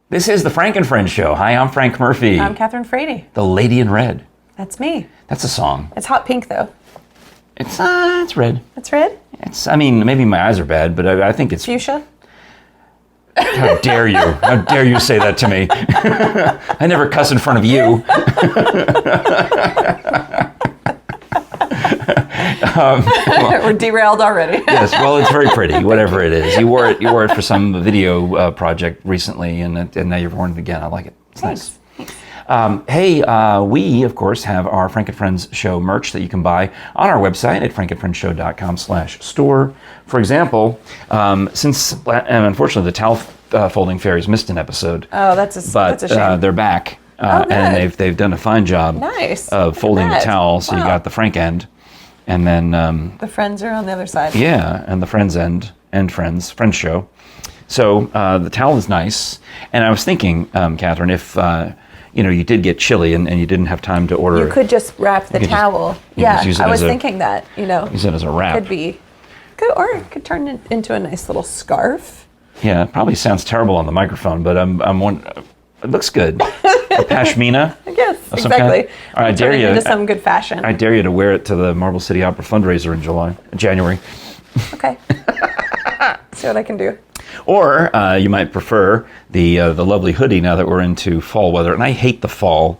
This is the Frank and Friends Show. Hi, I'm Frank Murphy. I'm Kathryn Frady. The Lady in Red. That's me. That's a song. It's hot pink, though. It's red. It's red? Maybe my eyes are bad, but I think it's... Fuchsia? How dare you? How dare you say that to me? I never cuss in front of you. We're derailed already. Yes, well, it's very pretty, whatever it is. You wore it for some video project recently, and now you're wearing it again. I like it. It's Thanks. nice. We, of course, have our Frank and Friends Show merch that you can buy on our website at frankandfriendshow.com/store. For example, and unfortunately, the towel folding fairies missed an episode. Oh, that's a shame. They're back, and they've done a fine job of folding the towel. So you got the Frank end, and then the friends are on the other side. Yeah, and the Friends end and Friends Show. So the towel is nice, and I was thinking, Kathryn, if you did get chilly and you didn't have time to order. You could just wrap the towel. I was thinking that, Use it as a wrap. Or it could turn it into a nice little scarf. Yeah, it probably sounds terrible on the microphone, but it looks good. A pashmina. Yes, exactly. I dare you into some good fashion. I dare you to wear it to the Marble City Opera fundraiser in January. Okay. See what I can do. Or you might prefer the lovely hoodie now that we're into fall weather. And I hate the fall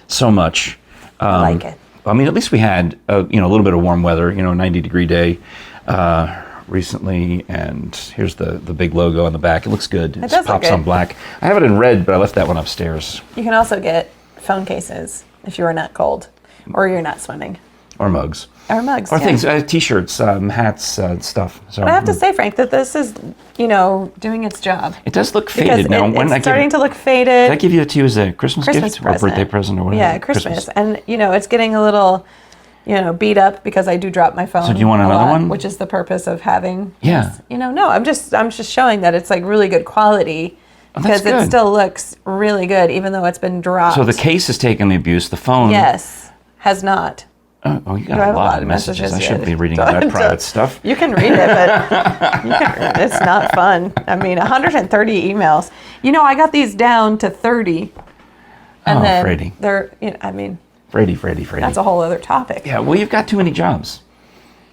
so much. I like it. At least we had a little bit of warm weather, 90-degree day recently. And here's the big logo on the back. It looks good. It does pops look good. on black. I have it in red, but I left that one upstairs. You can also get phone cases if you are not cold or you're not swimming. Or mugs. Or mugs, Or things, T-shirts, hats, stuff. So, but I have to say, Frank, that this is, doing its job. It does look faded now. It's starting to look faded. Did I give it to you as a Christmas gift present. or birthday present or whatever? Yeah, Christmas. And, it's getting a little, beat up because I do drop my phone. So do you want another one? Which is the purpose of having. Yeah. This. No, I'm just showing that it's like really good quality. Because it still looks really good, even though it's been dropped. So the case has taken the abuse. The phone. Yes, has not. Oh, you got a lot of messages. I shouldn't be reading that private stuff. You can read it, but it's not fun. 130 emails. I got these down to 30. And then Frady. They're, Frady. That's a whole other topic. Yeah, well, you've got too many jobs.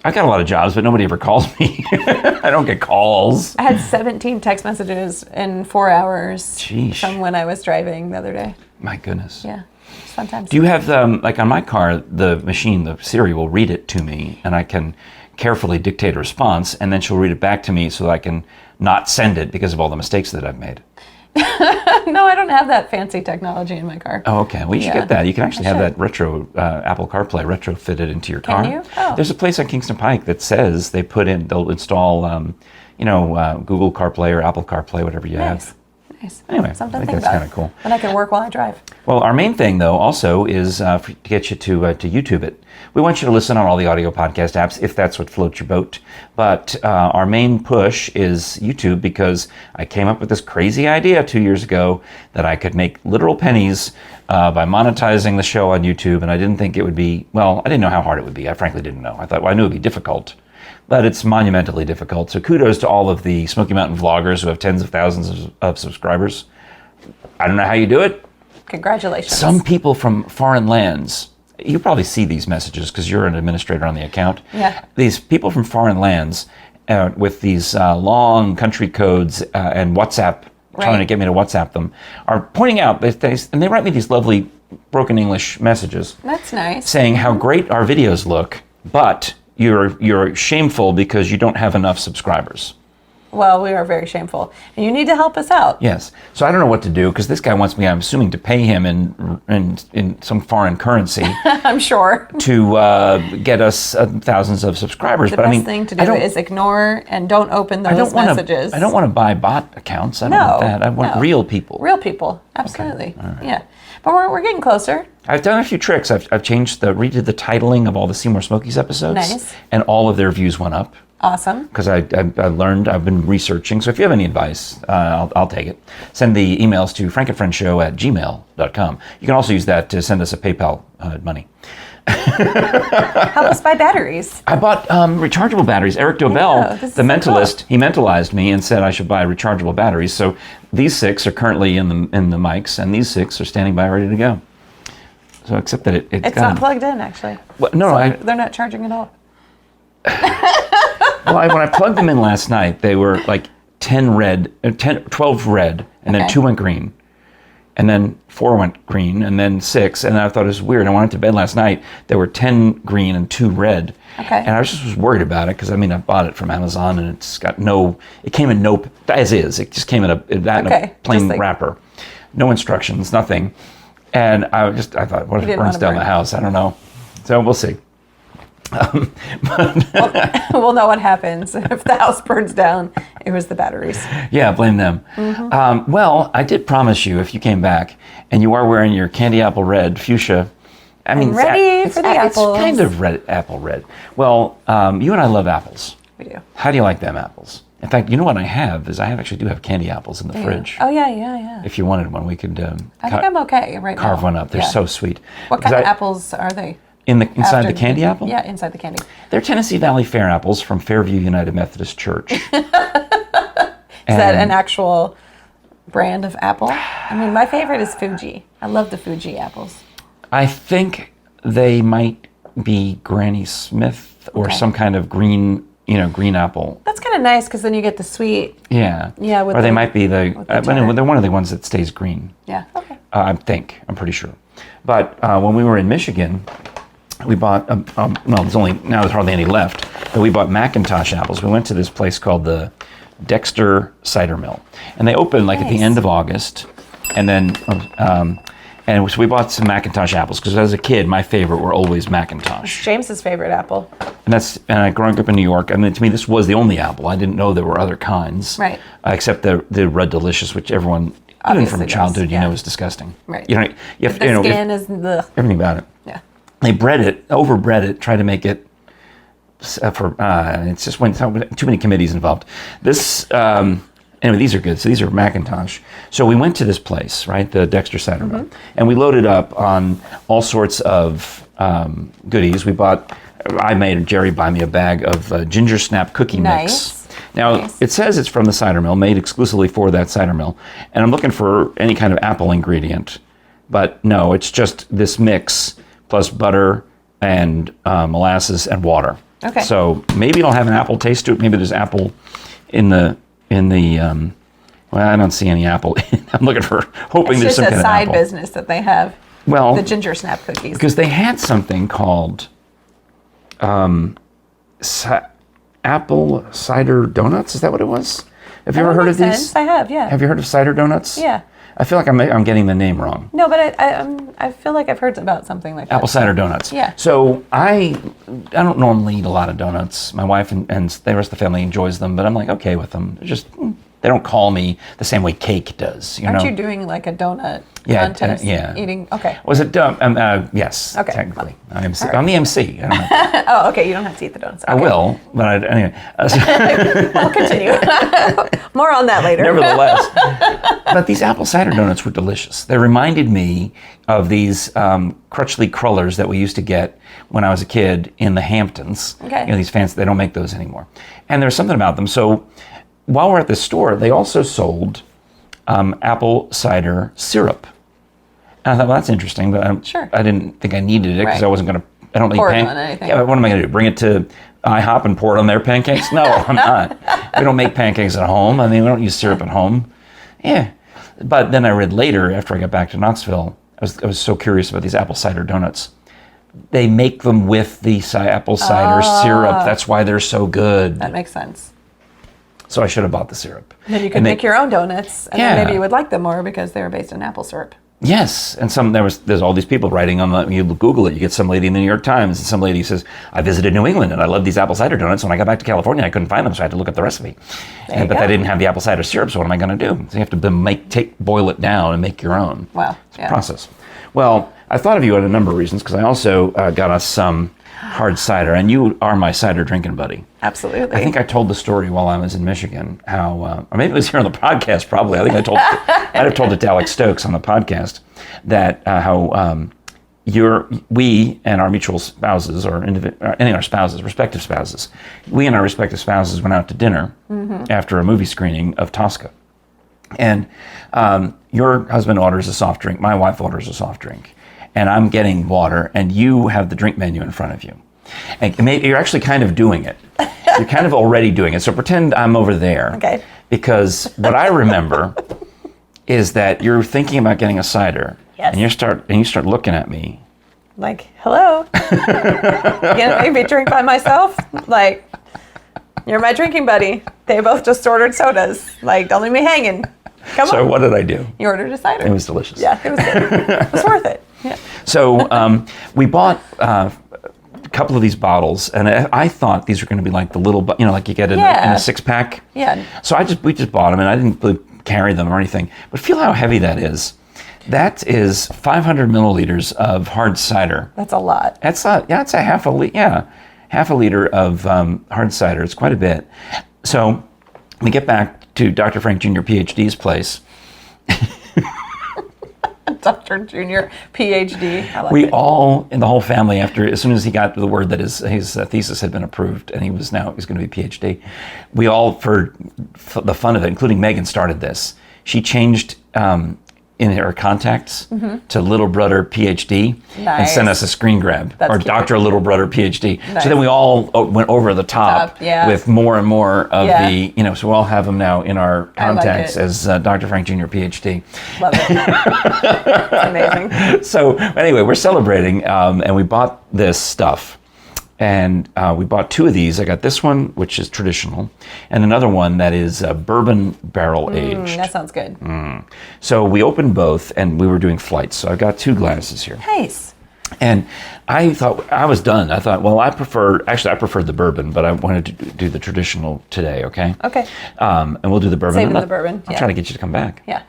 I've got a lot of jobs, but nobody ever calls me. I don't get calls. I had 17 text messages in 4 hours. Sheesh. From when I was driving the other day. My goodness. Yeah. Sometimes. Do you have, like on my car, the machine, the Siri will read it to me, and I can carefully dictate a response, and then she'll read it back to me so that I can not send it because of all the mistakes that I've made. No, I don't have that fancy technology in my car. Oh, okay. Well, you should get that. You can actually have that retro Apple CarPlay retrofitted into your car. Can you? Oh. There's a place on Kingston Pike that says they'll install, Google CarPlay or Apple CarPlay, whatever you have. Nice. Anyway, something I to think think that's about. kind of cool. And I can work while I drive. Well, our main thing, though, also is to get you to YouTube it. We want you to listen on all the audio podcast apps if that's what floats your boat. But our main push is YouTube because I came up with this crazy idea 2 years ago that I could make literal pennies by monetizing the show on YouTube. And I didn't think it would be, I didn't know how hard it would be. I frankly didn't know. I knew it would be difficult. But it's monumentally difficult. So kudos to all of the Smoky Mountain vloggers who have tens of thousands of subscribers. I don't know how you do it. Congratulations. Some people from foreign lands, you probably see these messages because you're an administrator on the account. Yeah. These people from foreign lands with these long country codes and WhatsApp, trying to get me to WhatsApp them, are pointing out, and they write me these lovely broken English messages. That's nice. Saying how great our videos look, but you're shameful because you don't have enough subscribers. Well, we are very shameful. And you need to help us out. Yes. So I don't know what to do because this guy wants me, I'm assuming, to pay him in some foreign currency. I'm sure. To get us thousands of subscribers. The best thing to do is ignore and don't open those messages. I don't want to buy bot accounts. I don't want that. I want real people. Real people. Absolutely. Okay. All right. Yeah. But we're getting closer. I've done a few tricks. I've redid the titling of all the Seymour Smokies episodes. Nice. And all of their views went up. Awesome. Because I learned, I've been researching. So if you have any advice, I'll take it. Send the emails to frankandfriendshow@gmail.com. You can also use that to send us a PayPal money. Help us buy batteries. I bought rechargeable batteries. Eric Dobell, the mentalist, he mentalized me and said I should buy rechargeable batteries. So these 6 are currently in the mics, and these 6 are standing by ready to go. So except that it's not plugged in, actually. Well, no, so they're not charging at all. Well, when I plugged them in last night, they were like 12 red, and then 2 went green. And then 4 went green, and then 6, and I thought it was weird. I went to bed last night, there were 10 green and 2 red. Okay. And I was worried about it, because I bought it from Amazon, and it came in no, as is, it just came in a plain wrapper. No instructions, nothing. And I thought, what if it burns down the house? I don't know. So we'll see. We'll know what happens if the house burns down. It was the batteries. Yeah, blame them. Mm-hmm. Well, I did promise you if you came back and you are wearing your candy apple red fuchsia. I'm ready for the apples. It's kind of apple red. Well, you and I love apples. We do. How do you like them apples? In fact, you know what I actually do have candy apples in the fridge. Oh, yeah. If you wanted one, we could I think I'm okay right now. Carve one up. They're so sweet. What kind of apples are they? Inside the candy apple? Yeah, inside the candy. They're Tennessee Valley Fair apples from Fairview United Methodist Church. Is that an actual brand of apple? My favorite is Fuji. I love the Fuji apples. I think they might be Granny Smith or some kind of green apple. That's kind of nice because then you get the sweet. Yeah. Yeah. Or they might be they're one of the ones that stays green. Yeah. Okay. I'm pretty sure. But when we were in Michigan, we bought, there's hardly any left, but we bought McIntosh apples. We went to this place called the Dexter Cider Mill. And they opened at the end of August. And then, so we bought some McIntosh apples because as a kid, my favorite were always McIntosh. It's James's favorite apple. And growing up in New York, to me, this was the only apple. I didn't know there were other kinds. Right. Except the Red Delicious, which everyone, obviously even from childhood, is disgusting. Right. The skin is everything about it. Yeah. They overbred it, tried to make it it's just went too many committees involved. This, anyway, these are good. So these are McIntosh. So we went to this place, right, the Dexter Cider Mill, and we loaded up on all sorts of goodies. I made Jere buy me a bag of ginger snap cookie mix. Now, it says it's from the cider mill, made exclusively for that cider mill, and I'm looking for any kind of apple ingredient, but no, it's just this mix plus butter and molasses and water. Okay. So maybe it'll have an apple taste to it. Maybe there's apple in the well, I don't see any apple. I'm hoping there's some kind of apple. It's just a side business that they have. Well, the ginger snap cookies. Because they had something called apple cider donuts. Is that what it was? Have you ever heard of these? I have, yeah. Have you heard of cider donuts? Yeah. I feel like I'm getting the name wrong. No, but I feel like I've heard about something like that. Apple cider donuts. Yeah. So I don't normally eat a lot of donuts. My wife and the rest of the family enjoys them, but I'm okay with them. They're just they don't call me the same way cake does. Aren't you doing a donut contest? Eating. Okay. Was it? Yes. Okay. Technically, I'm the MC. I don't know. Oh, okay. You don't have to eat the donuts. Okay. I will, but anyway. I'll continue. More on that later. Nevertheless, but these apple cider donuts were delicious. They reminded me of these Crutchley Crullers that we used to get when I was a kid in the Hamptons. Okay. These fancy. They don't make those anymore, and there's something about them. So while we're at the store, they also sold apple cider syrup. And I thought, well, that's interesting, but I didn't think I needed it because I wasn't going to. I don't pour eat it on anything. Yeah, what am I going to do? Bring it to IHOP and pour it on their pancakes? No, I'm not. We don't make pancakes at home. We don't use syrup at home. Yeah, but then I read later after I got back to Knoxville, I was so curious about these apple cider donuts. They make them with the apple cider syrup. That's why they're so good. That makes sense. So I should have bought the syrup. Then you could make your own donuts, and then maybe you would like them more because they were based on apple syrup. Yes, and there's all these people writing on you Google it. You get some lady in the New York Times, and some lady says, "I visited New England and I love these apple cider donuts. When I got back to California, I couldn't find them, so I had to look up the recipe. But they didn't have the apple cider syrup. So what am I going to do? So you have to boil it down and make your own. Wow, it's a process. Well, I thought of you on a number of reasons because I also got us some hard cider, and you are my cider drinking buddy. Absolutely. I think I told the story while I was in Michigan, how, or maybe it was here on the podcast probably. I think I'd have told it to Alex Stokes on the podcast, that how we and our mutual spouses, or any of our spouses, respective spouses, we and our respective spouses went out to dinner after a movie screening of Tosca. And your husband orders a soft drink, my wife orders a soft drink, and I'm getting water, and you have the drink menu in front of you. And you're actually kind of doing it. You're kind of already doing it. So pretend I'm over there. Okay. Because what I remember is that you're thinking about getting a cider. Yes. And you start looking at me. Like, hello? You gonna make me drink by myself? Like, you're my drinking buddy. They both just ordered sodas. Like, don't leave me hanging. Come on. So what did I do? You ordered a cider. It was delicious. Yeah, it was good. It was worth it. Yeah. So we bought a couple of these bottles, and I thought these were going to be like the little, like you get in a 6-pack. Yeah. So we just bought them, and I didn't really carry them or anything. But feel how heavy that is. That is 500 milliliters of hard cider. That's a lot. It's a half a liter of hard cider. It's quite a bit. So we get back to Dr. Frank Jr. PhD's place. Dr. Jr. PhD. I like We it. all, in the whole family, as soon as he got the word that his thesis had been approved and he was going to be PhD, we all, for the fun of it, including Megan, started this. She changed in her contacts to Little Brother PhD and sent us a screen grab. That's or cute. Dr. Little Brother PhD. Nice. So then we all went over the top with more and more of the, so we all have them now in our contacts as Dr. Frank Jr. PhD. Love it. It's amazing. So anyway, we're celebrating and we bought this stuff. And we bought 2 of these. I got this one, which is traditional, and another one that is bourbon barrel aged. That sounds good. So we opened both, and we were doing flights. So I got 2 glasses here. Nice. And I thought I was done. I thought, well, I preferred the bourbon, but I wanted to do the traditional today. Okay. Okay. And we'll do the bourbon. Saving the bourbon. I'm trying to get you to come back. Yeah.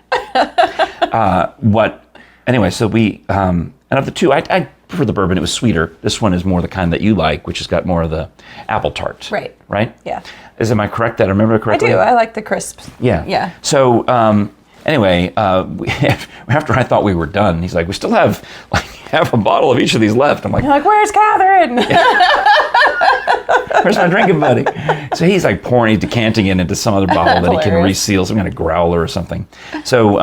Anyway, so we and of the 2, I prefer the bourbon. It was sweeter. This one is more the kind that you like, which has got more of the apple tart. Right. Right? Yeah. Am I correct that I remember correctly? I do. I like the crisps. Yeah. Yeah. So anyway, after I thought we were done, he's like, we still have like half a bottle of each of these left. I'm like, You're like, where's Kathryn? where's my drinking buddy? So he's like he's decanting it into some other bottle that he can Hilarious. reseal, some kind of growler or something. So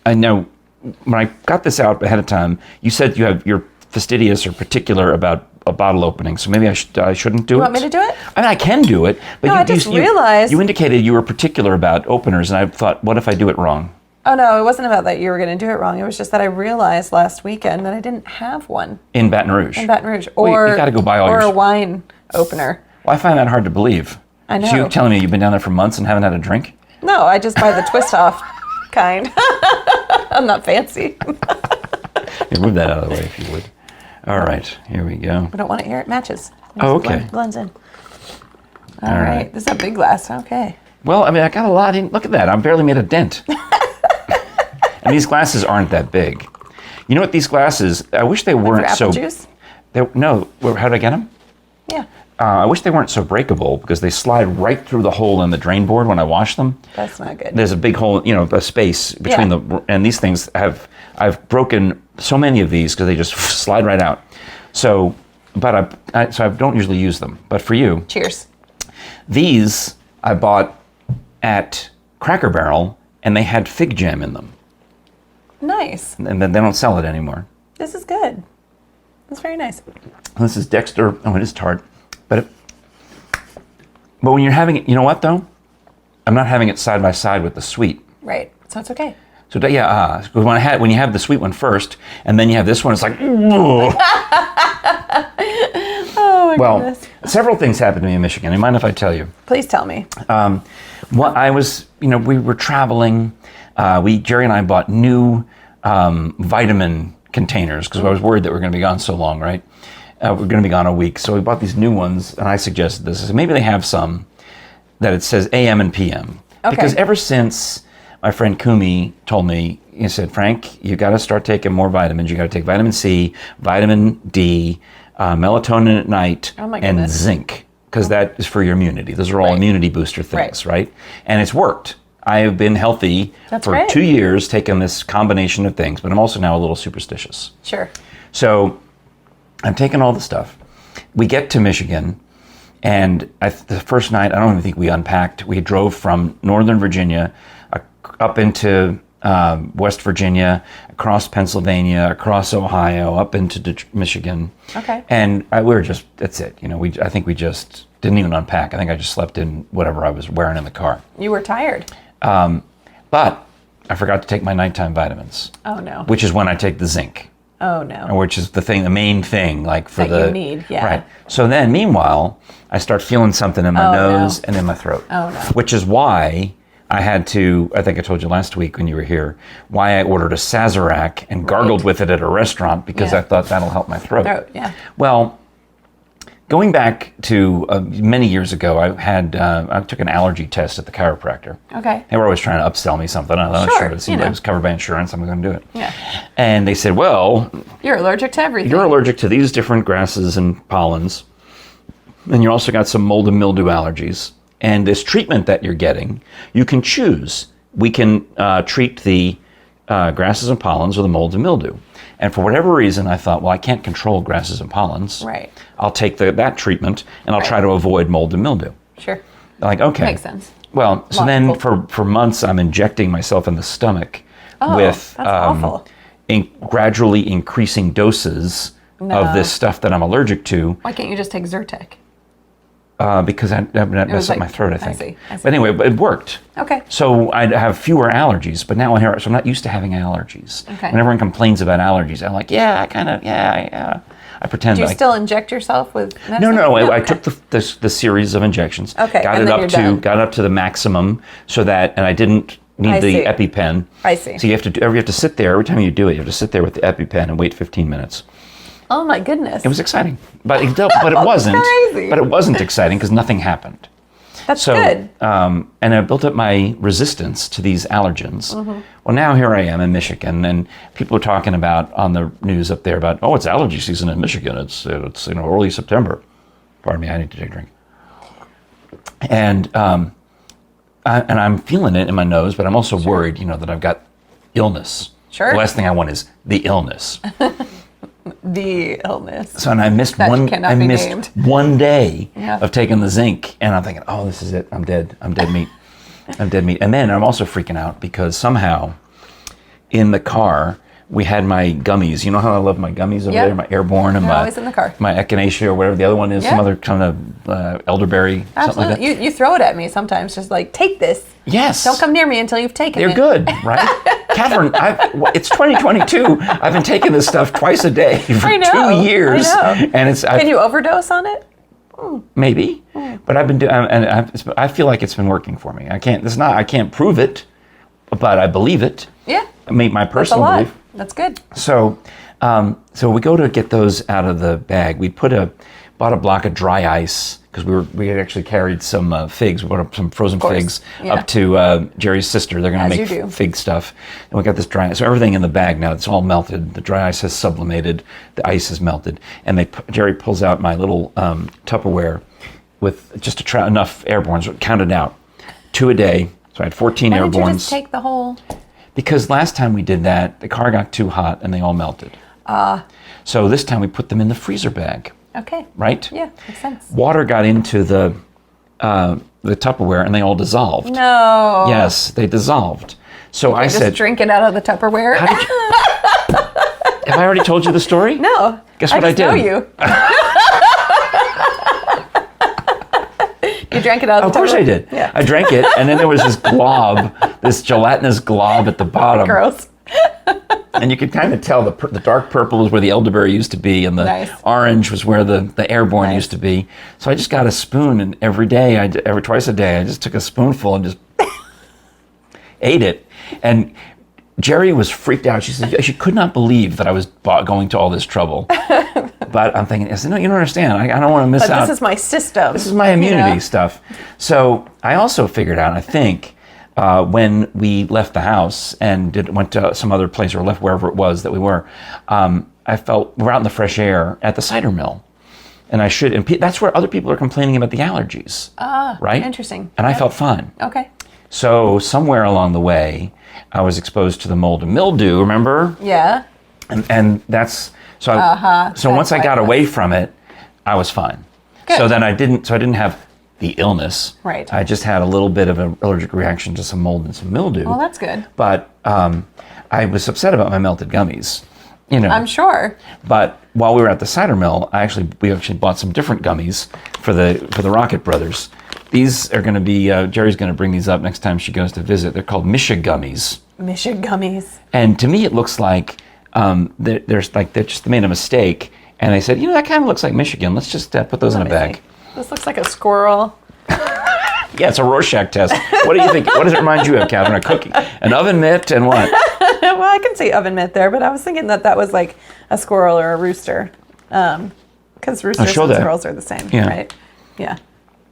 I know when I got this out ahead of time, you said you're fastidious or particular about a bottle opening, so maybe I shouldn't do it. You want me to do it? I mean, I can do it, but No, I just realized. you indicated you were particular about openers, and I thought, what if I do it wrong? Oh, no, it wasn't about that you were going to do it wrong. It was just that I realized last weekend that I didn't have one In Baton Rouge. in Baton Rouge. Well, you gotta go buy all or yours. a wine opener. Well, I find that hard to believe. I know. So you're telling me you've been down there for months and haven't had a drink? No, I just buy the twist off kind. I'm not fancy. You move that out of the way if you would. All right, here we go. I don't want it here. It matches. Oh, okay. Blends in. All All right. right. This is a big glass. Okay. Well, I mean, I got a lot in. Look at that. I barely made a dent. And these glasses aren't that big. You know what? These glasses, I wish they weren't For so. apple juice? No, how did I get them? Yeah. I wish they weren't so breakable because they slide right through the hole in the drain board when I wash them. That's not good. There's a big hole, a space between and these things I've broken so many of these because they just slide right out. So, but I don't usually use them. But for you, Cheers. these I bought at Cracker Barrel and they had fig jam in them. Nice. And then they don't sell it anymore. This is good. That's very nice. This is Dexter. Oh, it is tart. But when you're having it, you know what though? I'm not having it side by side with the sweet. Right. So it's okay. So yeah, when you have the sweet one first, and then you have this one, it's like, Oh my well, goodness. several things happened to me in Michigan. You mind if I tell you? Please tell me. We were traveling. Jere and I bought new vitamin containers because I was worried that we were going to be gone so long, right? We're going to be gone a week. So we bought these new ones, and I suggested this. I said, maybe they have some that it says AM and PM. Okay. Because ever since my friend Kumi told me, he said, Frank, you got to start taking more vitamins. You got to take vitamin C, vitamin D, melatonin at night, Oh my and goodness. zinc, because that is for your immunity. Those are all Right. immunity booster things, right? And it's worked. I have been healthy That's for great. 2 years, taking this combination of things, but I'm also now a little superstitious. Sure. So I'm taking all the stuff. We get to Michigan, and the first night, I don't even think we unpacked. We drove from Northern Virginia up into West Virginia, across Pennsylvania, across Ohio, up into Michigan. Okay. And that's it. I think we just didn't even unpack. I think I just slept in whatever I was wearing in the car. You were tired. But I forgot to take my nighttime vitamins. Oh, no. Which is when I take the zinc. Oh, no. Which is the main thing, like for that you need, yeah. Right. So then, meanwhile, I start feeling something in my nose and in my throat. Oh, no. Which is why I had to, I think I told you last week when you were here, why I ordered a Sazerac and gargled with it at a restaurant, because I thought that'll help my throat. Yeah. Well, going back to many years ago, I took an allergy test at the chiropractor. Okay. They were always trying to upsell me something. I thought, sure, it seemed like it was covered by insurance. I'm going to do it. Yeah. And they said, well, you're allergic to everything. You're allergic to these different grasses and pollens. And you also got some mold and mildew allergies. And this treatment that you're getting, you can choose. We can treat the grasses and pollens or the mold and mildew. And for whatever reason, I thought, well, I can't control grasses and pollens. Right. I'll take that treatment, and I'll try to avoid mold and mildew. Sure. Like, okay. Makes sense. Well, so then for months, I'm injecting myself in the stomach with gradually increasing doses of this stuff that I'm allergic to. Why can't you just take Zyrtec? Because I messed up my throat, I think. I see. But anyway, it worked. Okay. So I'd have fewer allergies, but now so I'm not used to having allergies. Okay. When everyone complains about allergies, I'm like, I pretend. Do you still inject yourself with medicine? No. I took the series of injections. Okay. Got it up to the maximum, and I didn't need the EpiPen. I see. So you have to sit there every time you do it. You have to sit there with the EpiPen and wait 15 minutes. Oh my goodness! It was exciting, but it wasn't. Crazy. But it wasn't exciting because nothing happened. That's good. And I built up my resistance to these allergens. Mm-hmm. Well, now here I am in Michigan, and people are talking about on the news up there about, it's allergy season in Michigan. It's early September. Pardon me, I need to take a drink. And I'm feeling it in my nose, but I'm also worried, that I've got illness. Sure. The last thing I want is the illness. The illness. So, and I missed one day of taking the zinc, and I'm thinking, this is it. I'm dead. I'm dead meat. I'm dead meat. And then I'm also freaking out because somehow in the car we had my gummies. You know how I love my gummies over there, my Airborne and always in the car. My Echinacea or whatever the other one is, some other kind of elderberry, something like that. You throw it at me sometimes, just like, take this. Yes. Don't come near me until you've taken it. They're good, right? Kathryn, it's 2022. I've been taking this stuff twice a day for 2 years. I know. And Can you overdose on it? Maybe, but I've been doing, and I feel like it's been working for me. I can't prove it, but I believe it. Yeah. I mean, my personal belief. That's good. So we go to get those out of the bag. We bought a block of dry ice because we had actually carried some figs. We bought some frozen figs up to Jere's sister. They're going to make fig stuff. And we got this dry ice. So everything in the bag now, it's all melted. The dry ice has sublimated. The ice is melted. And Jere pulls out my little Tupperware with just enough Airbornes, counted out, 2 a day. So I had 14 Airbornes. Why did you just take the whole? Because last time we did that, the car got too hot and they all melted. So this time we put them in the freezer bag. Okay. Right? Yeah, makes sense. Water got into the Tupperware and they all dissolved. No. Yes, they dissolved. So I said, just drink it out of the Tupperware. Have I already told you the story? No. Guess what I did? I know you. You drank it out of the Tupperware? Of course I did. Yeah. I drank it, and then there was this glob, this gelatinous glob at the bottom. Gross. And you could kind of tell the dark purple was where the elderberry used to be, and the orange was where the Airborne used to be. So I just got a spoon, and twice a day, I just took a spoonful and just ate it. And Jere was freaked out. She said she could not believe that I was going to all this trouble. But I'm thinking, no, you don't understand. I don't want to miss out. This is my system. This is my immunity stuff. So I also figured out, I think, when we left the house and went to some other place or left wherever it was that we were, I felt we're out in the fresh air at the cider mill. And that's where other people are complaining about the allergies. Right? Interesting. And I felt fine. Okay. So somewhere along the way, I was exposed to the mold and mildew, remember? Yeah. And that's So once I got away from it, I was fine. Good. So then I didn't have the illness. Right. I just had a little bit of an allergic reaction to some mold and some mildew. Well, that's good. But I was upset about my melted gummies. I'm sure. But while we were at the cider mill, we actually bought some different gummies for the Rocket Brothers. These are going to be Jere's going to bring these up next time she goes to visit. They're called Michigummies. Michigummies. And to me, it looks like they're just made a mistake, and they said, that kind of looks like Michigan. Let's just put those in a bag. See. This looks like a squirrel. Yeah, it's a Rorschach test. What do you think? What does it remind you of, Kathryn? A cookie, an oven mitt, and what? Well, I can see oven mitt there, but I was thinking that was like a squirrel or a rooster, because roosters and squirrels are the same, right? Yeah.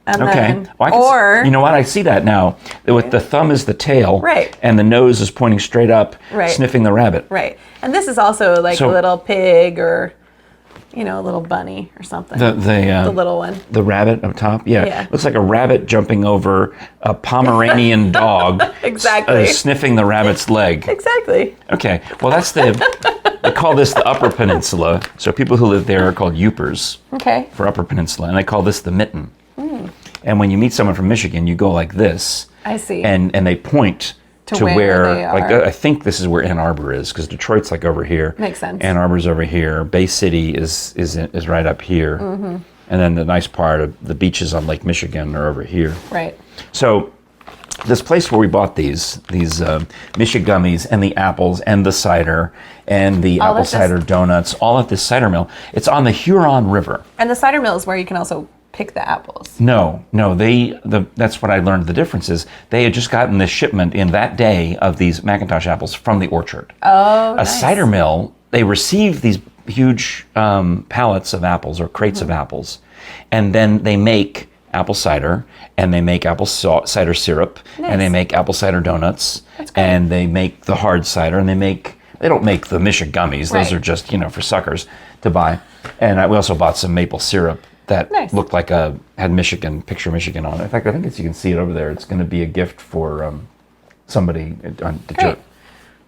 And okay. You know what? I see that now. With the thumb is the tail, right, and the nose is pointing straight up, right, sniffing the rabbit. Right. And this is also like a little pig or, a little bunny or something. The little one. The rabbit up top. Yeah. Looks like a rabbit jumping over a Pomeranian dog. Exactly. Sniffing the rabbit's leg. Exactly. Okay. Well, they call this the Upper Peninsula. So people who live there are called Yoopers. Okay. For Upper Peninsula. And they call this the mitten. And when you meet someone from Michigan, you go like this. I see. And they point to where they are. Like I think this is where Ann Arbor is, because Detroit's like over here. Makes sense. Ann Arbor's over here. Bay City is right up here. Mm-hmm. And then the nice part of the beaches on Lake Michigan are over here. Right. So this place where we bought these Michigummies and the apples and the cider and the apple cider donuts, all at this cider mill. It's on the Huron River. And the cider mill is where you can also pick the apples. No, that's what I learned the difference is. They had just gotten this shipment in that day of these McIntosh apples from the orchard. Oh, nice. A cider mill, they receive these huge pallets of apples or crates of apples, and then they make apple cider, and they make apple cider syrup, and they make apple cider donuts, and they make the hard cider, and they don't make the Michigummies. Those are just, for suckers to buy. And we also bought some maple syrup that looked like had picture Michigan on it. In fact, I think you can see it over there. It's going to be a gift for somebody on the Great.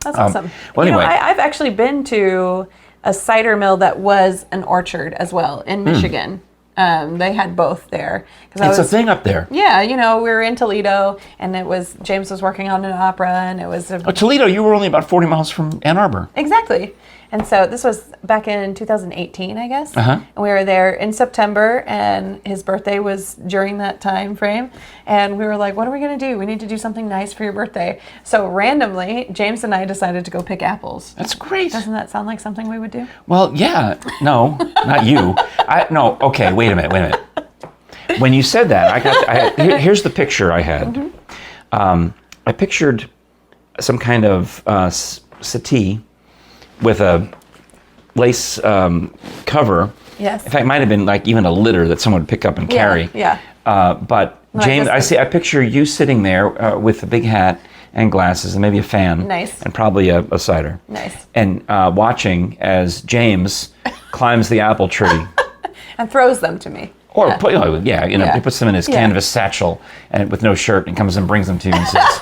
That's awesome. Well, anyway. I've actually been to a cider mill that was an orchard as well in Michigan. They had both there. It's a thing up there. Yeah, we were in Toledo, and James was working on an opera, and it was... Toledo, you were only about 40 miles from Ann Arbor. Exactly. And so this was back in 2018, I guess. Uh-huh. And we were there in September, and his birthday was during that time frame. And we were like, what are we going to do? We need to do something nice for your birthday. So randomly, James and I decided to go pick apples. That's great. Doesn't that sound like something we would do? Well, yeah. No, not you. No, okay, wait a minute. When you said that, here's the picture I had. Mm-hmm. I pictured some kind of settee with a lace cover. Yes. In fact, it might have been like even a litter that someone would pick up and carry. Yeah. But James, I picture you sitting there with a big hat and glasses and maybe a fan. Nice. And probably a cider. Nice. And watching as James climbs the apple tree. And throws them to me. Or he puts them in his canvas satchel and with no shirt and comes and brings them to you and says,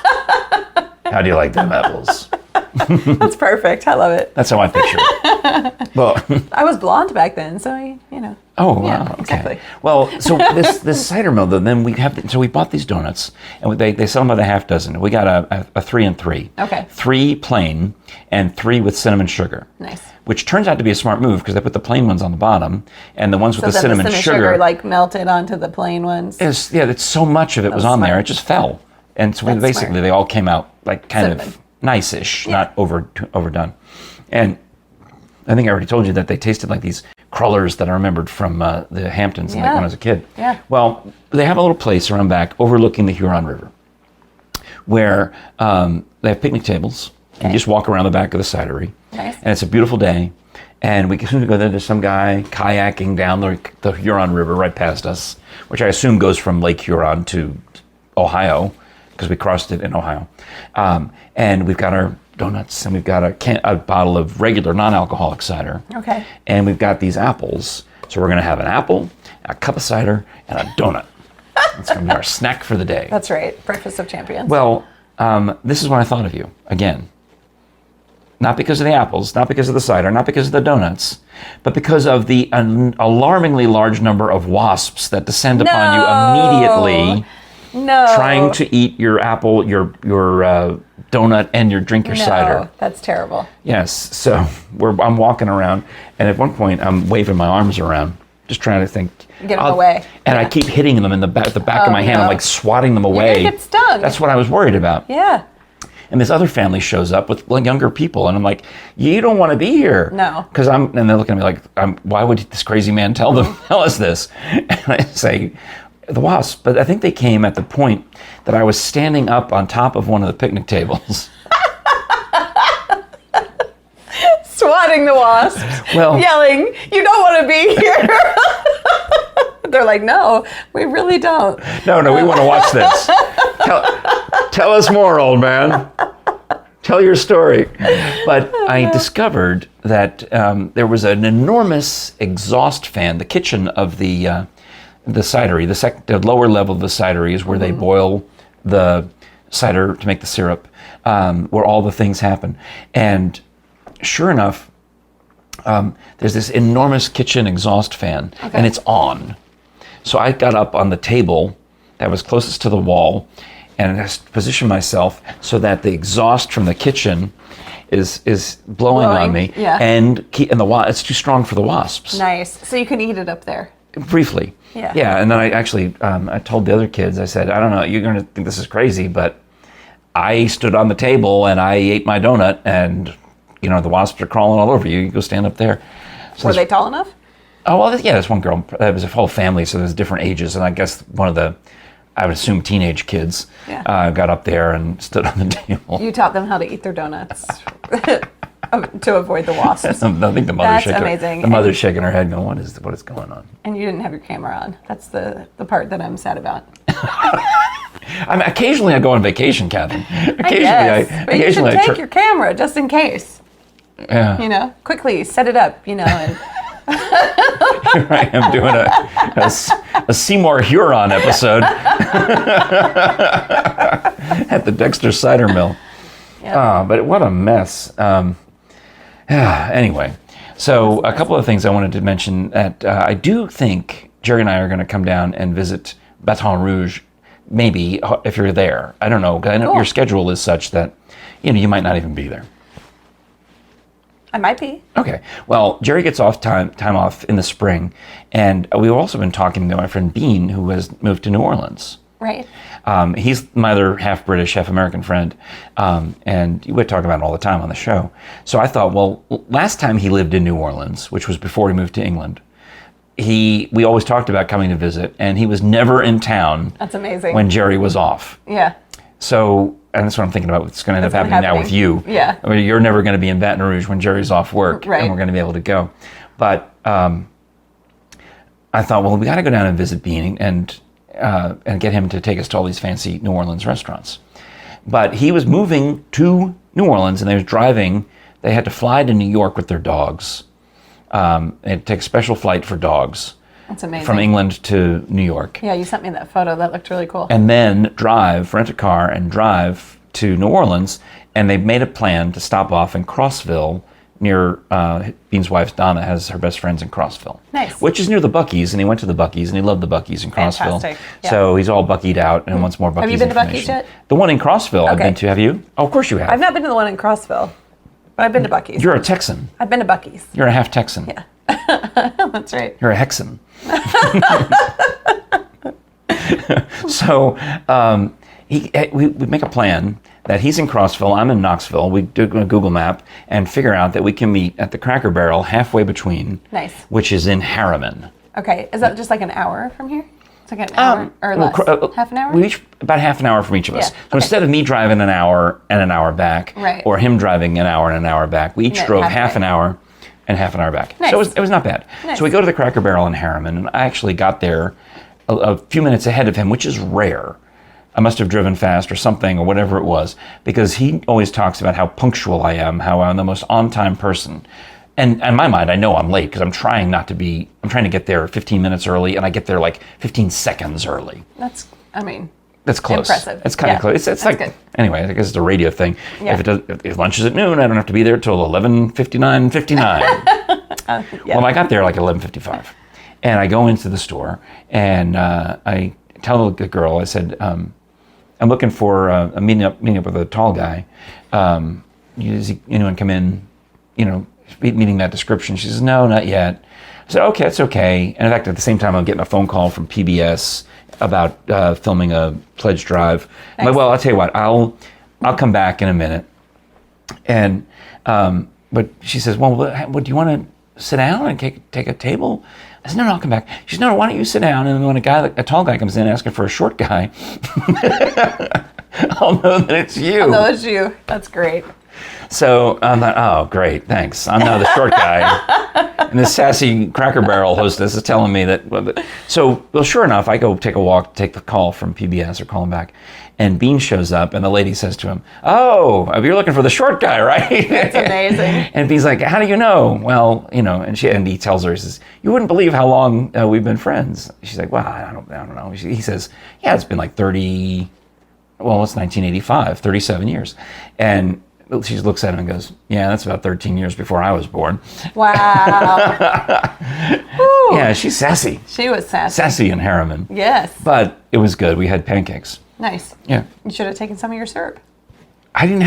"How do you like them apples?" That's perfect. I love it. That's how I picture it. Well, I was blonde back then, so Oh, wow. Yeah, Okay. exactly. Well, so this cider mill, then we bought these donuts, and they sell them by the half dozen. We got a 3 and 3. Okay. 3 plain and 3 with cinnamon sugar. Nice. Which turns out to be a smart move because they put the plain ones on the bottom, and the ones with the cinnamon sugar like melted onto the plain ones. It's so much of it was on there, it just fell, and so basically they all came out like kind of nice-ish, not overdone. And I think I already told you that they tasted like these Crullers that I remembered from the Hamptons when I was a kid. Yeah. Well, they have a little place around back overlooking the Huron River where they have picnic tables. Okay. And you just walk around the back of the cidery. Nice. And it's a beautiful day. And as soon as we go there, there's some guy kayaking down the Huron River right past us, which I assume goes from Lake Huron to Ohio, because we crossed it in Ohio. And we've got our donuts, and we've got a bottle of regular non-alcoholic cider. Okay. And we've got these apples. So we're going to have an apple, a cup of cider, and a donut. It's going to be our snack for the day. That's right. Breakfast of champions. Well, this is what I thought of you. Again, Not because of the apples, not because of the cider, not because of the donuts, but because of the alarmingly large number of wasps that descend upon you immediately, trying to eat your apple, your donut, and drink your cider. That's terrible. Yes, so I'm walking around, and at one point I'm waving my arms around, just trying to think. Get them away. And I keep hitting them in the back of my hand. I'm like swatting them away. You're gonna get stung. That's what I was worried about. Yeah. And this other family shows up with younger people, and I'm like, "You don't want to be here." No. And they're looking at me like, "Why would this crazy man tell us this?" And I say, "The wasps." But I think they came at the point that I was standing up on top of one of the picnic tables, swatting the wasps, yelling, "You don't want to be here." They're like, "No, we really don't." No, we want to watch this. Tell us more, old man. Tell your story. But I discovered that there was an enormous exhaust fan. The kitchen of the cidery, the lower level of the cidery is where they boil the cider to make the syrup, where all the things happen. And sure enough, there's this enormous kitchen exhaust fan, and it's on. So I got up on the table that was closest to the wall and I positioned myself so that the exhaust from the kitchen is blowing on me. Yeah. And it's too strong for the wasps. Nice. So you can eat it up there. Briefly. Yeah. Yeah, and then I actually, I told the other kids, I said, I don't know, you're going to think this is crazy, but I stood on the table and I ate my donut and, the wasps are crawling all over you. You go stand up there. So Were they tall enough? Oh, well, yeah, there's one girl. It was a whole family, so there's different ages. And I guess one of the, I would assume, teenage kids got up there and stood on the table. You taught them how to eat their donuts to avoid the wasps. I think the mother's amazing. The mother's shaking her head going, what is going on? And you didn't have your camera on. That's the part that I'm sad about. Occasionally I go on vacation, Kathryn. But you should take your camera just in case. Yeah. Quickly set it up, and... Here I am doing a Seymour Huron episode at the Dexter Cider Mill. Yeah. But what a mess. Anyway, so a couple of things I wanted to mention. That I do think Jere and I are going to come down and visit Baton Rouge, maybe, if you're there. I don't know, because I know your schedule is such that you might not even be there. I might be. Okay. Well, Jere gets time off in the spring, and we've also been talking to my friend Bean, who has moved to New Orleans. Right. He's my other half British, half American friend, and we talk about it all the time on the show. So I thought, well, last time he lived in New Orleans, which was before he moved to England, we always talked about coming to visit, and he was never in town. That's amazing. When Jere was off. Yeah. So. And that's what I'm thinking about what's going to end up happening now with you. Yeah. I mean, you're never going to be in Baton Rouge when Jere's off work, right. And we're going to be able to go. But I thought, well, we got to go down and visit Bean and get him to take us to all these fancy New Orleans restaurants. But he was moving to New Orleans, and they was driving. They had to fly to New York with their dogs. It takes a special flight for dogs. That's amazing. From England to New York. Yeah, you sent me that photo. That looked really cool. And then rent a car and drive to New Orleans. And they made a plan to stop off in Crossville near Bean's wife, Donna, has her best friends in Crossville. Nice. Which is near the Buc-ee's. And he went to the Buc-ee's and he loved the Buc-ee's in Crossville. Fantastic. Yeah. So he's all Buc-ee'd out and wants more Buc-ee's Have you been to information. Buc-ee's yet? The one in Crossville I've been to. Have you? Oh, of course you have. I've not been to the one in Crossville, but I've been to Buc-ee's. You're a Texan. I've been to Buc-ee's. You're a half Texan. Yeah. That's right. You're a Hexan. So we make a plan that he's in Crossville, I'm in Knoxville. We do a Google map and figure out that we can meet at the Cracker Barrel halfway between. Nice. Which is in Harriman. Okay. Is that just like an hour from here? It's like an hour or less? Half an hour? We each about half an hour from each of us. So instead of me driving an hour and an hour back, right. or him driving an hour and an hour back, we each drove half an hour and half an hour back. Nice. So it was not bad. Nice. So we go to the Cracker Barrel in Harriman, and I actually got there a few minutes ahead of him, which is rare. I must have driven fast or something or whatever it was, because he always talks about how punctual I am, how I'm the most on-time person. And in my mind, I know I'm late because I'm trying to get there 15 minutes early, and I get there like 15 seconds early. That's, That's close. Impressive. It's kind of close. It's like, good. anyway, I guess it's a radio thing. Yeah. If lunch is at noon, I don't have to be there till 11:59. Well, I got there like 11:55. And I go into the store, and I tell the girl, I said, I'm looking for a meeting up with a tall guy. Does anyone come in, meeting that description? She says, no, not yet. I said, okay, that's okay. And in fact, at the same time, I'm getting a phone call from PBS about filming a pledge drive. I'm like, well, I'll tell you what, I'll come back in a minute. And but she says, well, what do you want to sit down and take a table? I said, no, I'll come back. She says, no, why don't you sit down? And when a tall guy comes in asking for a short guy, I'll know that it's you. I'll know it's you. That's great. So I'm like, oh, great, thanks. I'm now the short guy. And this sassy Cracker Barrel hostess is telling me that. So, well, sure enough, I go take a walk, take the call from PBS or call him back. And Bean shows up, and the lady says to him, oh, you're looking for the short guy, right? That's amazing. And Bean's like, how do you know? Well, and he tells her, he says, you wouldn't believe how long we've been friends. She's like, well, I don't know. He says, yeah, it's been like 37 years. And she looks at him and goes, yeah, that's about 13 years before I was born. Wow. Yeah, she's sassy. She was sassy. Sassy and Harriman. Yes. But it was good. We had pancakes. Nice. Yeah. You should have taken some of your syrup. I didn't.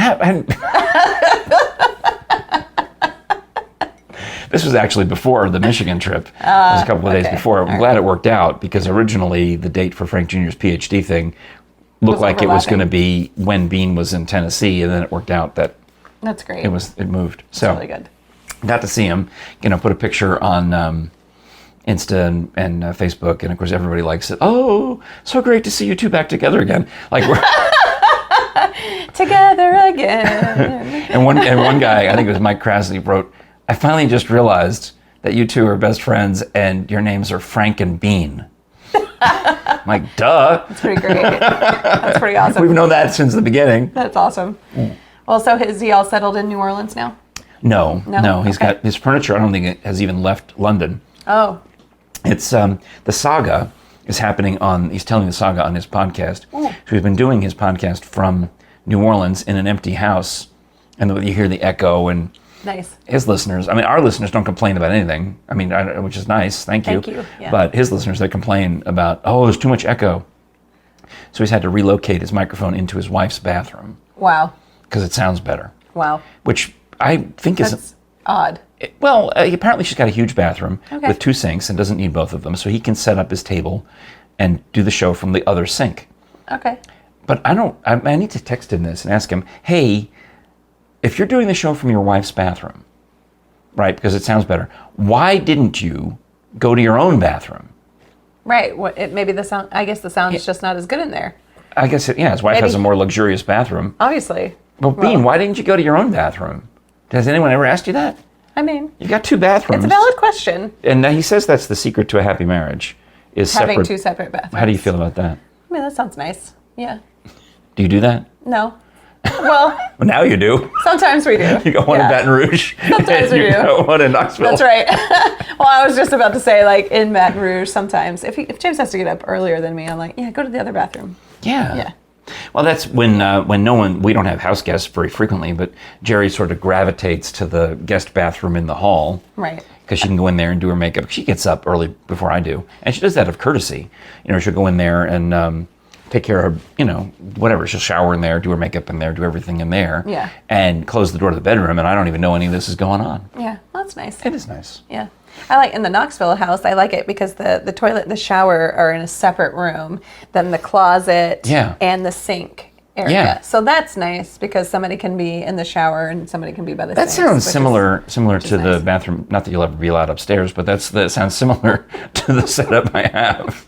This was actually before the Michigan trip. It was a couple of days before. I'm glad it worked out, because originally the date for Frank Jr.'s PhD thing looked like it was going to be when Bean was in Tennessee, and then it worked out that that's great. It moved. That's So really good. Got to see him. Put a picture on Insta and Facebook, and of course everybody likes it. Oh, so great to see you two back together again. Like we're together again. and one guy, I think it was Mike Krasley, wrote, I finally just realized that you two are best friends and your names are Frank and Bean. I'm like, duh. That's pretty great. That's pretty awesome. We've known that since the beginning. That's awesome. Well, so is he all settled in New Orleans now? No. He's got his furniture. I don't think it has even left London. Oh. It's the saga is happening he's telling the saga on his podcast. So he's been doing his podcast from New Orleans in an empty house, and you hear the echo, and nice. His listeners, our listeners don't complain about anything. Which is nice. Thank you. Yeah. But his listeners, they complain about, there's too much echo. So he's had to relocate his microphone into his wife's bathroom. Wow. Because it sounds better. Wow. Which I think That's odd. Apparently she's got a huge bathroom with 2 sinks and doesn't need both of them. So he can set up his table and do the show from the other sink. Okay. But I need to text him this and ask him, hey, if you're doing the show from your wife's bathroom, right, because it sounds better, why didn't you go to your own bathroom? Right. Maybe the sound, I guess the sound is just not as good in there. I guess, his wife has a more luxurious bathroom. Obviously. Well, Bean, why didn't you go to your own bathroom? Has anyone ever asked you that? You've got 2 bathrooms. It's a valid question. And he says that's the secret to a happy marriage, is having 2 separate bathrooms. How do you feel about that? That sounds nice. Yeah. Do you do that? No. Well, now you do. Sometimes we do. You got one in Baton Rouge. Sometimes we do. Got one in Knoxville. That's right. Well, I was just about to say, in Baton Rouge, sometimes if James has to get up earlier than me, I'm like, go to the other bathroom. Yeah. Yeah. Well, that's when we don't have house guests very frequently, but Jere sort of gravitates to the guest bathroom in the hall. Right. Because she can go in there and do her makeup. She gets up early before I do. And she does that of courtesy. She'll go in there and take care of, whatever. She'll shower in there, do her makeup in there, do everything in there. Yeah. And close the door to the bedroom, and I don't even know any of this is going on. Yeah, well, that's nice. It is nice. Yeah. In the Knoxville house, I like it because the toilet and the shower are in a separate room than the closet and the sink area. Yeah. So that's nice because somebody can be in the shower and somebody can be by the sink. That sounds similar to the bathroom. Not that you'll ever be allowed upstairs, but that sounds similar to the setup I have.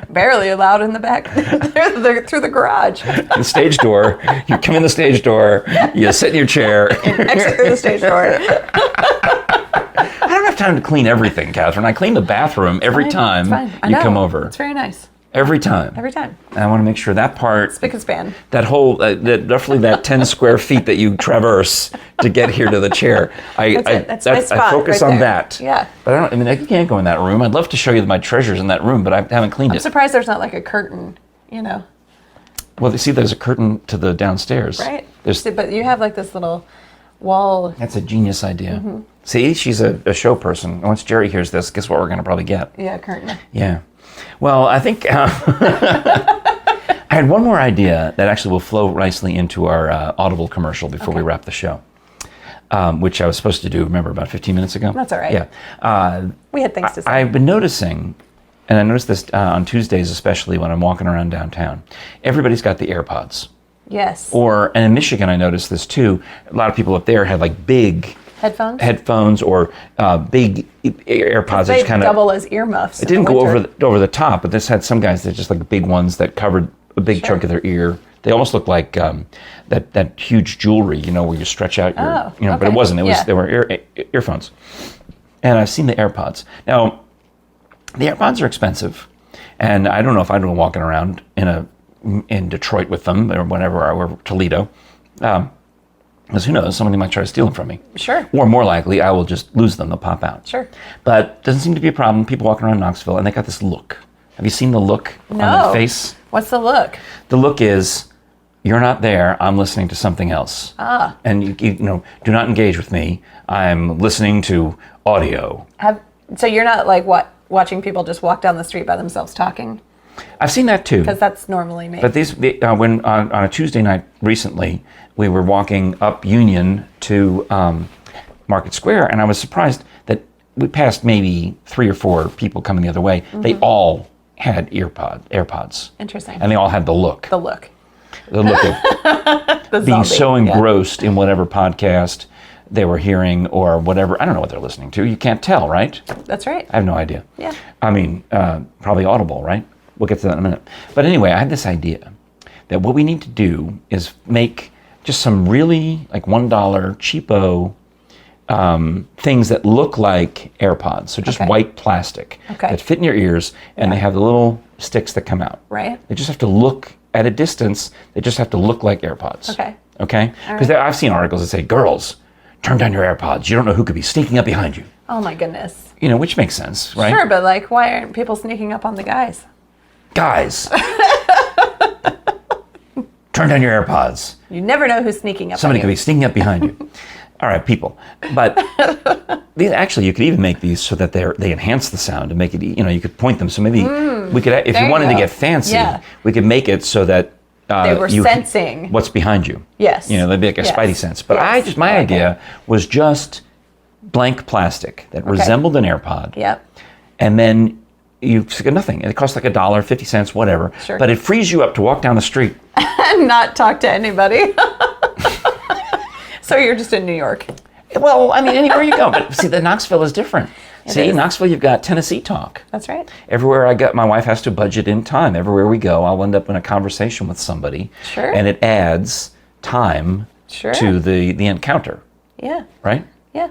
Barely allowed in the back through the garage. The stage door. You come in the stage door. You sit in your chair. And exit through the stage door. I don't have time to clean everything, Kathryn. I clean the bathroom every time you come over. It's very nice. Every time. Every time. And I want to make sure that part, spick and span, that whole, roughly that 10 square feet that you traverse to get here to the chair. That's my spot. I focus right on there. that. Yeah. But you can't go in that room. I'd love to show you my treasures in that room, but I haven't cleaned it. I'm surprised there's not like a curtain, Well, see, there's a curtain to the downstairs. Right. There's, But you have like this little wall. that's a genius idea. See, she's a show person. Once Jere hears this, guess what we're going to probably get? Yeah, curtain. Yeah. Well, I think I had one more idea that actually will flow nicely into our Audible commercial before we wrap the show, which I was supposed to do, remember, about 15 minutes ago? That's all right. Yeah. We had things to say. I've been noticing, and I noticed this on Tuesdays especially when I'm walking around downtown, everybody's got the AirPods. Yes. And in Michigan, I noticed this too. A lot of people up there had like big headphones or big AirPods. They that kind of double as earmuffs. It didn't go over the top, but this had some guys that just like big ones that covered a big chunk of their ear. They almost looked like that huge jewelry, where you stretch out your, but it wasn't. It was they were earphones. And I've seen the AirPods. Now, the AirPods are expensive, and I don't know if I'd been walking around in Detroit with them or whatever, or Toledo. Because who knows, somebody might try to steal them from me. Sure. Or more likely, I will just lose them, they'll pop out. Sure. But doesn't seem to be a problem. People walking around Knoxville, and they got this look. Have you seen the look on their face? What's the look? The look is, you're not there, I'm listening to something else. And you do not engage with me. I'm listening to audio. So you're not like watching people just walk down the street by themselves talking? I've seen that too. Because that's normally me. But when on a Tuesday night recently, we were walking up Union to Market Square, and I was surprised that we passed maybe 3 or 4 people coming the other way. They all had AirPods. Interesting. And they all had the look. The look. The look of being so engrossed in whatever podcast they were hearing or whatever. I don't know what they're listening to. You can't tell, right? That's right. I have no idea. Yeah. I mean, probably Audible, right? We'll get to that in a minute. But anyway, I had this idea that what we need to do is make just some really like $1 cheapo things that look like AirPods. So just white plastic that fit in your ears, and they have the little sticks that come out. Right. They just have to look at a distance. They just have to look like AirPods. Okay. Okay? Because I've seen articles that say, girls, turn down your AirPods. You don't know who could be sneaking up behind you. Oh my goodness. Which makes sense, right? Sure, but like, why aren't people sneaking up on the guys? Guys, turn down your AirPods. You never know who's sneaking up Somebody on could you. be sneaking up behind you. All right, people. But actually, you could even make these so that they enhance the sound and make it, you could point them. So maybe we could, if you wanted to get fancy, we could make it so that they were sensing what's behind you. Yes. They'd be like a spidey sense. But my idea was just blank plastic that resembled an AirPod. Yep. And then you get nothing. It costs like $1, 50 cents, whatever. Sure. But it frees you up to walk down the street and not talk to anybody. So you're just in New York. Well, I mean, anywhere you go. But see, the Knoxville is different. In Knoxville, you've got Tennessee talk. That's right. Everywhere I go, my wife has to budget in time. Everywhere we go, I'll end up in a conversation with somebody. Sure. And it adds time to the encounter. Yeah. Right? Yeah.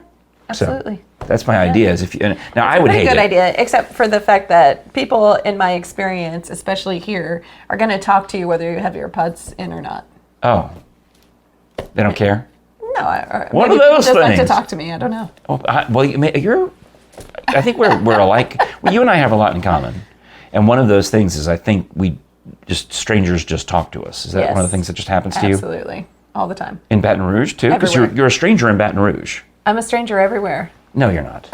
Absolutely. So that's my idea. Is now I would hate it. It's a good idea, except for the fact that people, in my experience, especially here, are going to talk to you whether you have your AirPods in or not. Oh. They don't care? No. One of maybe those just things. like to talk to me. I don't know. Well, I think we're alike. Well, you and I have a lot in common. And one of those things is I think strangers just talk to us. Is that one of the things that just happens to you? Absolutely. All the time. In Baton Rouge, too? Because you're a stranger in Baton Rouge. I'm a stranger everywhere. No, you're not.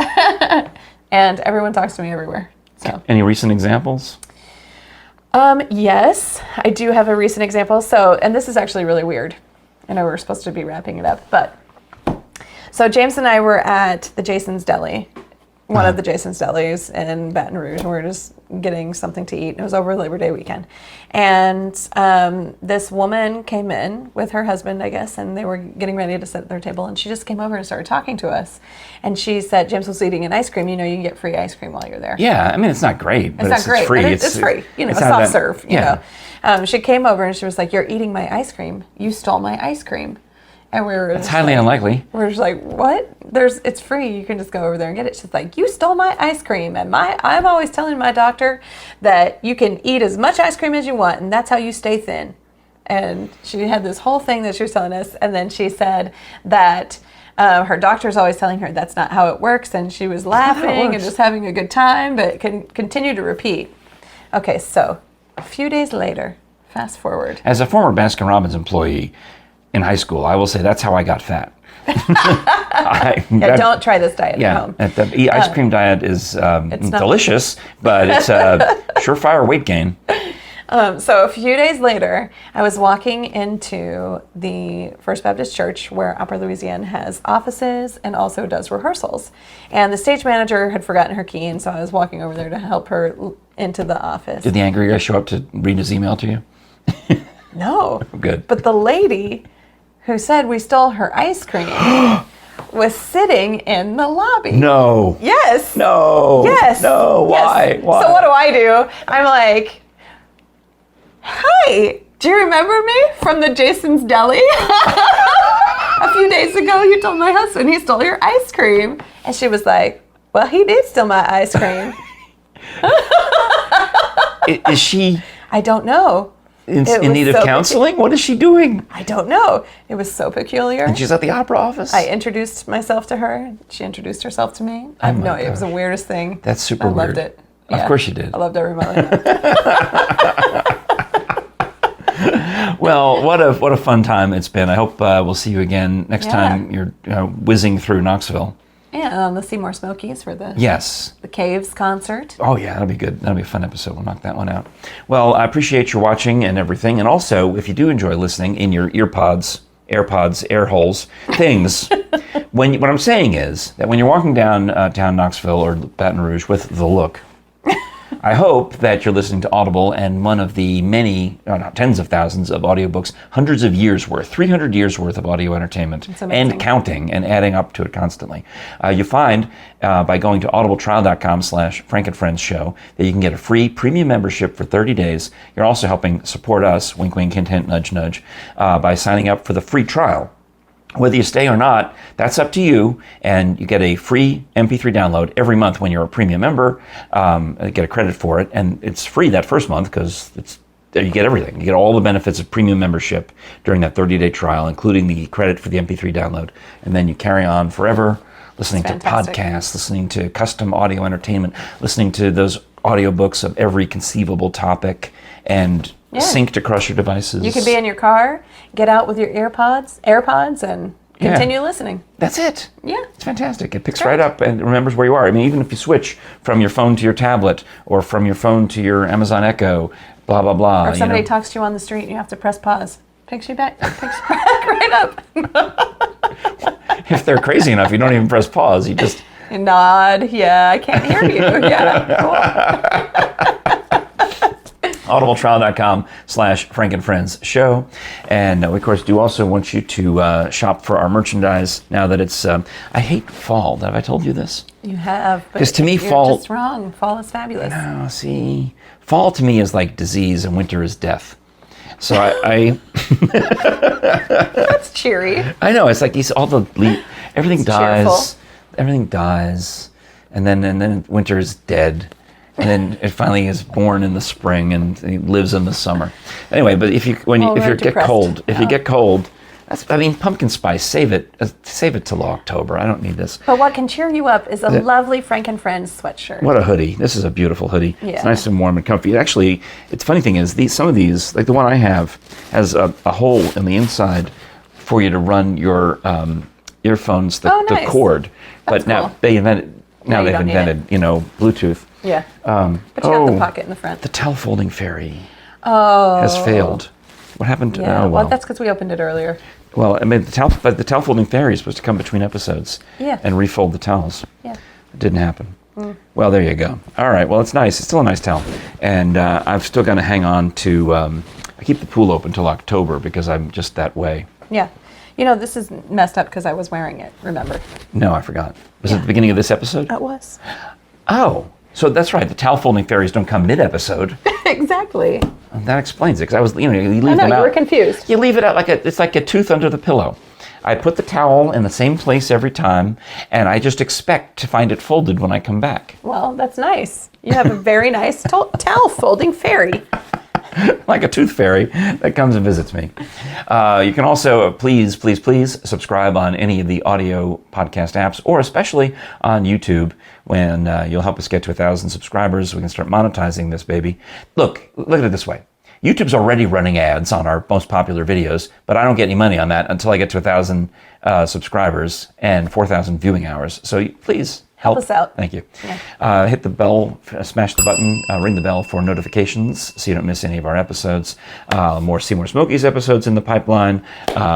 And everyone talks to me everywhere. So. Any recent examples? Yes, I do have a recent example. And this is actually really weird. I know we're supposed to be wrapping it up, but so James and I were at the Jason's Deli, one of the Jason's Delis in Baton Rouge, and we were just getting something to eat. It was over Labor Day weekend. And this woman came in with her husband, I guess, and they were getting ready to sit at their table, and she just came over and started talking to us. And she said, James was eating an ice cream. You can get free ice cream while you're there. Yeah, I mean, it's not great, but it's free. It's free. It's soft serve, you know. She came over and she was like, you're eating my ice cream. You stole my ice cream. And we were That's highly unlikely. We're just like, what? It's free. You can just go over there and get it. She's like, you stole my ice cream. And I'm always telling my doctor that you can eat as much ice cream as you want, and that's how you stay thin. And she had this whole thing that she was telling us. And then she said that her doctor's always telling her that's not how it works. And she was laughing and just having a good time, but can continue to repeat. Okay, so a few days later, Fast forward. As a former Baskin-Robbins employee in high school, I will say that's how I got fat. Don't try this diet at home. The ice cream diet is delicious, but it's a surefire weight gain. So a few days later, I was walking into the First Baptist Church where Upper Louisiana has offices and also does rehearsals. And the stage manager had forgotten her key, and so I was walking over there to help her into the office. Did the angry guy show up to read his email to you? No. Good. But the lady who said we stole her ice cream was sitting in the lobby. No. Yes. No. Yes. No. Why? Yes. Why? So what do? I'm like, hi, do you remember me from the Jason's Deli? A few days ago, you told my husband he stole your ice cream. And she was like, well, he did steal my ice cream. Is she I don't know. in need of counseling? What is she doing? I don't know. It was so peculiar. And she's at the opera office? I introduced myself to her. She introduced herself to me. I have no, it was the weirdest thing. That's super weird. I loved it. Yeah. Of course you did. I loved every moment. Well, what a fun time it's been. I hope we'll see you again next time you're whizzing through Knoxville. Yeah, on the Seymour Smokies for the the Caves concert. Oh yeah, that'll be good. That'll be a fun episode. We'll knock that one out. Well, I appreciate your watching and everything. And also, if you do enjoy listening in your AirPods, air holes, things, what I'm saying is that when you're walking down Knoxville or Baton Rouge with the look, I hope that you're listening to Audible and one of the many, tens of thousands of audiobooks, hundreds of years worth, 300 years worth of audio entertainment, and counting and adding up to it constantly. You find by going to audibletrial.com/FrankandFriendsShow that you can get a free premium membership for 30 days. You're also helping support us, wink, wink, hint, hint, nudge, nudge, by signing up for the free trial. Whether you stay or not, that's up to you, and you get a free MP3 download every month when you're a premium member. You get a credit for it, and it's free that first month because you get everything. You get all the benefits of premium membership during that 30-day trial, including the credit for the MP3 download, and then you carry on forever listening to podcasts, listening to custom audio entertainment, listening to those audiobooks of every conceivable topic, and sync to crush your devices. You can be in your car, get out with your AirPods, and continue listening. That's it. Yeah. It's fantastic. It picks right up and remembers where you are. I mean, even if you switch from your phone to your tablet or from your phone to your Amazon Echo, blah, blah, blah. Or if somebody talks to you on the street and you have to press pause. Picks you back right up. If they're crazy enough, you don't even press pause. You just nod. Yeah, I can't hear you. Yeah, cool. audibletrial.com/FrankandFriendsShow. And we, of course, do also want you to shop for our merchandise now that it's, I hate fall. Have I told you this? You have. Because to me, you're fall... just wrong. Fall is fabulous. No, see, fall to me is like disease and winter is death. So I That's cheery. I know, it's like everything dies. Cheerful. Everything dies. And then winter is dead. And then it finally is born in the spring and it lives in the summer. Anyway, but if you get cold, pumpkin spice, save it till October. I don't need this. But what can cheer you up is a lovely Frank and Friends sweatshirt. What a hoodie! This is a beautiful hoodie. Yeah. It's nice and warm and comfy. Actually, it's funny thing is some of these, like the one I have, has a hole in the inside for you to run your earphones, the cord. That's but now cool. they've invented Bluetooth. Yeah. But you have the pocket in the front. The towel folding fairy has failed. What happened to well, that's because we opened it earlier. Well, I mean, the towel folding fairy is supposed to come between episodes and refold the towels. Yeah. It didn't happen. Well, there you go. All right. Well, it's nice. It's still a nice towel. And I've still got to hang on to, I keep the pool open until October because I'm just that way. Yeah. You know, this is messed up because I was wearing it, remember? No, I forgot. Was it at the beginning of this episode? It was. Oh. So that's right. The towel folding fairies don't come mid-episode. Exactly. That explains it. Because I was, you leave them out. You were confused. You leave it out it's like a tooth under the pillow. I put the towel in the same place every time, and I just expect to find it folded when I come back. Well, that's nice. You have a very nice towel folding fairy. Like a tooth fairy that comes and visits me. You can also, please subscribe on any of the audio podcast apps, or especially on YouTube, when you'll help us get to 1,000 subscribers. We can start monetizing this baby. Look at it this way. YouTube's already running ads on our most popular videos, but I don't get any money on that until I get to 1,000 subscribers and 4,000 viewing hours. So please help us out. Thank you. Yeah. Hit the bell, smash the button, ring the bell for notifications so you don't miss any of our episodes. More Seymour Smokies episodes in the pipeline,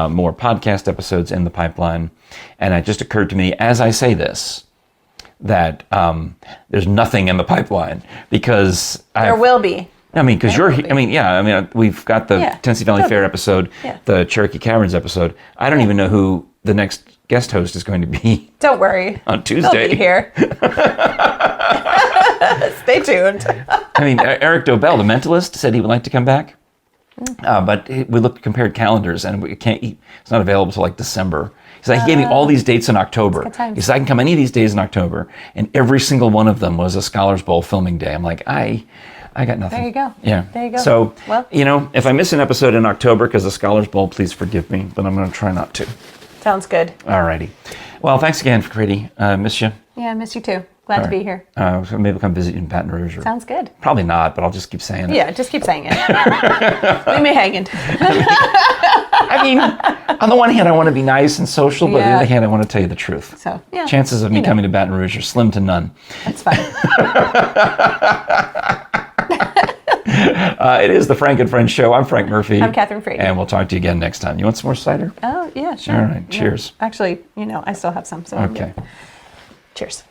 more podcast episodes in the pipeline. And it just occurred to me as I say this that there's nothing in the pipeline because there will be. I mean, because we've got the Tennessee Valley Fair episode, the Cherokee Caverns episode. I don't even know who the next guest host is going to be. Don't worry. On Tuesday. They'll be here. Stay tuned. I mean, Eric Dobell, the mentalist, said he would like to come back. But we compared calendars, and it's not available till like December. He's like, he gave me all these dates in October. He said, I can come any of these days in October. And every single one of them was a Scholars Bowl filming day. I'm like, I got nothing. There you go. Yeah. There you go. So, well, if I miss an episode in October because of Scholars Bowl, please forgive me, but I'm going to try not to. Sounds good. All righty. Well, thanks again, Katie. Miss you. Yeah, I miss you too. Glad to be here. So maybe we'll come visit you in Baton Rouge. Sounds good. Probably not, but I'll just keep saying it. Yeah, just keep saying it. Leave me hanging. I mean, on the one hand, I want to be nice and social, but on the other hand, I want to tell you the truth. So, yeah. Chances of me coming to Baton Rouge are slim to none. That's fine. It is the Frank and Friends Show. I'm Frank Murphy. I'm Kathryn Frady. And we'll talk to you again next time. You want some more cider? Oh, yeah, sure. All right. Cheers. Actually, I still have some. So okay. Cheers.